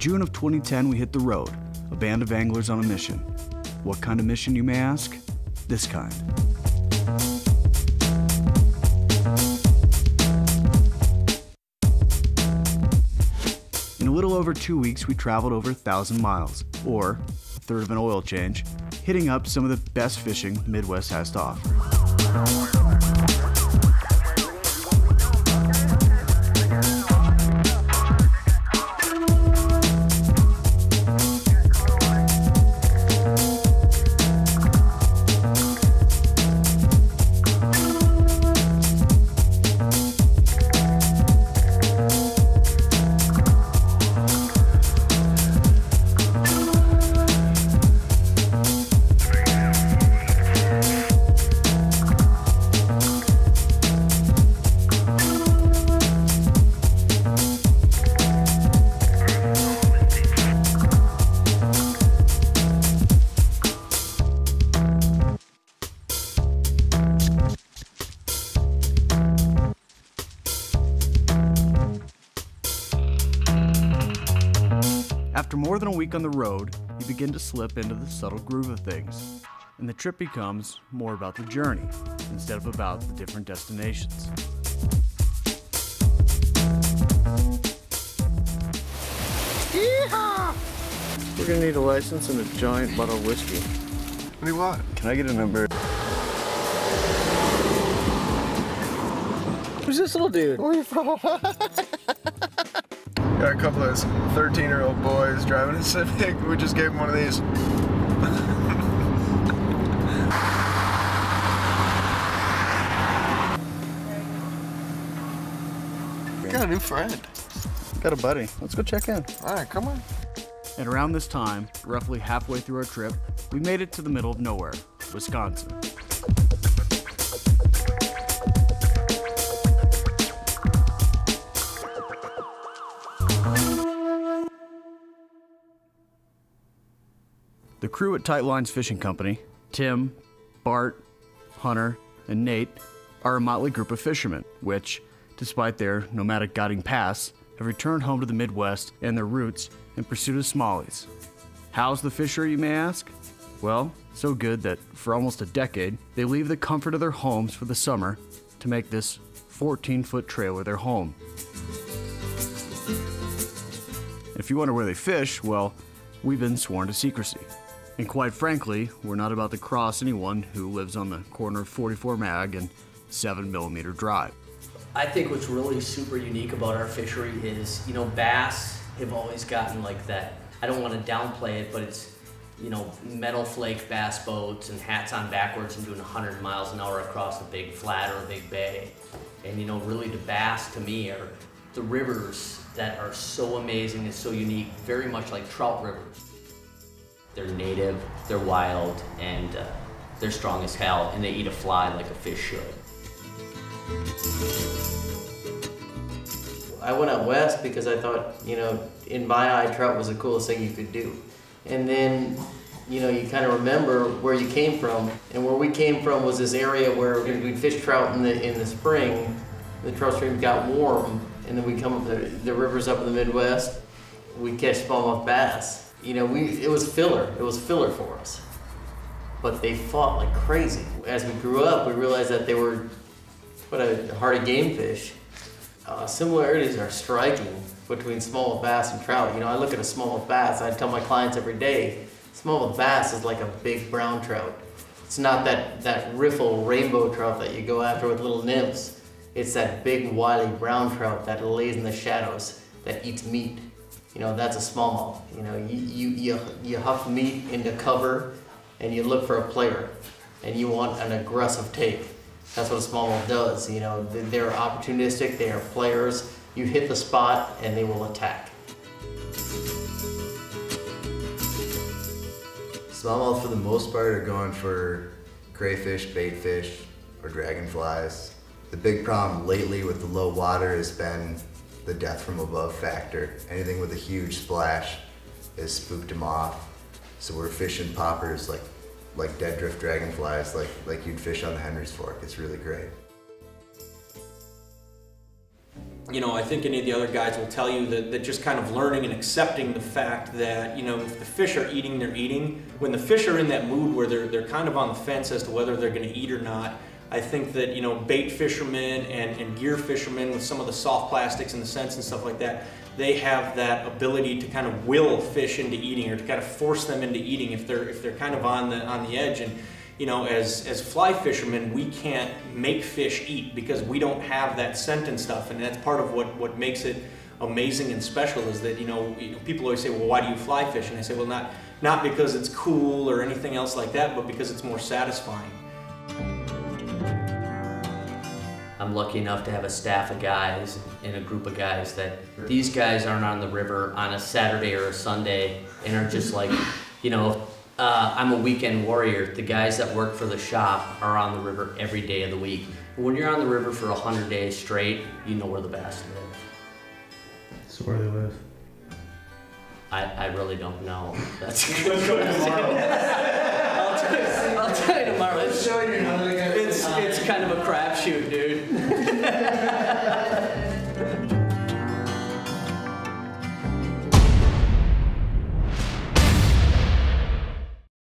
June of 2010, we hit the road, a band of anglers on a mission. What kind of mission, you may ask? This kind. In a little over 2 weeks, we traveled over 1,000 miles, or a third of an oil change, hitting up some of the best fishing the Midwest has to offer. After more than a week on the road, you begin to slip into the subtle groove of things, and the trip becomes more about the journey instead of about the different destinations. Yeehaw! We're gonna need a license and a giant bottle of whiskey. What do you want? Can I get a number? Who's this little dude? Where are you from? Got a couple of 13-year-old boys driving a Civic. We just gave them one of these. Got a new friend. Got a buddy. Let's go check in. All right, come on. And around this time, roughly halfway through our trip, we made it to the middle of nowhere, Wisconsin. The crew at Tight Lines Fishing Company, Tim, Bart, Hunter, and Nate, are a motley group of fishermen, which, despite their nomadic guiding pasts, have returned home to the Midwest and their roots in pursuit of smallies. How's the fishery, you may ask? Well, so good that for almost a decade, they leave the comfort of their homes for the summer to make this 14-foot trailer their home. If you wonder where they fish, well, we've been sworn to secrecy. And quite frankly, we're not about to cross anyone who lives on the corner of 44 Mag and 7mm Drive. I think what's really super unique about our fishery is, bass have always gotten like that. I don't want to downplay it, but it's, metal flake bass boats and hats on backwards and doing 100 miles an hour across a big flat or a big bay. And, really the bass to me are the rivers that are so amazing and so unique, very much like trout rivers. They're native, they're wild, and they're strong as hell, and they eat a fly like a fish should. I went out west because I thought, in my eye, trout was the coolest thing you could do. And then, you kind of remember where you came from. And where we came from was this area where we'd fish trout in the spring. The trout streams got warm, and then we come up the rivers up in the Midwest. We'd catch smallmouth bass. It was filler. It was filler for us. But they fought like crazy. As we grew up, we realized that they were quite a hardy game fish. Similarities are striking between smallmouth bass and trout. I look at a smallmouth bass, I tell my clients every day, smallmouth bass is like a big brown trout. It's not that riffle rainbow trout that you go after with little nymphs. It's that big wily brown trout that lays in the shadows, that eats meat. That's a smallmouth. You huff meat into cover and you look for a player and you want an aggressive take. That's what a smallmouth does. They're opportunistic, they are players. You hit the spot and they will attack. Smallmouth for the most part are going for crayfish, baitfish, or dragonflies. The big problem lately with the low water has been the death from above factor. Anything with a huge splash has spooked them off. So we're fishing poppers like dead drift dragonflies, like you'd fish on the Henry's Fork. It's really great. you know, I think any of the other guys will tell you that just kind of learning and accepting the fact that, you know, if the fish are eating, they're eating. When the fish are in that mood where they're kind of on the fence as to whether they're going to eat or not, I think that, you know, bait fishermen and gear fishermen with some of the soft plastics and the scents and stuff like that, they have that ability to kind of will fish into eating, or to kind of force them into eating if they're kind of on the edge. And you know, as fly fishermen, we can't make fish eat because we don't have that scent and stuff, and that's part of what makes it amazing and special. Is that, you know, people always say, well, why do you fly fish? And I say, well, not because it's cool or anything else like that, but because it's more satisfying. I'm lucky enough to have a staff of guys and a group of guys that these guys aren't on the river on a Saturday or a Sunday and are just like, you know, I'm a weekend warrior. The guys that work for the shop are on the river every day of the week. When you're on the river for 100 days straight, you know where the bass live. So where they live? I really don't know. That's Let's go tomorrow. I'll tell you tomorrow. Let's show you how they got It's kind of a crapshoot, dude.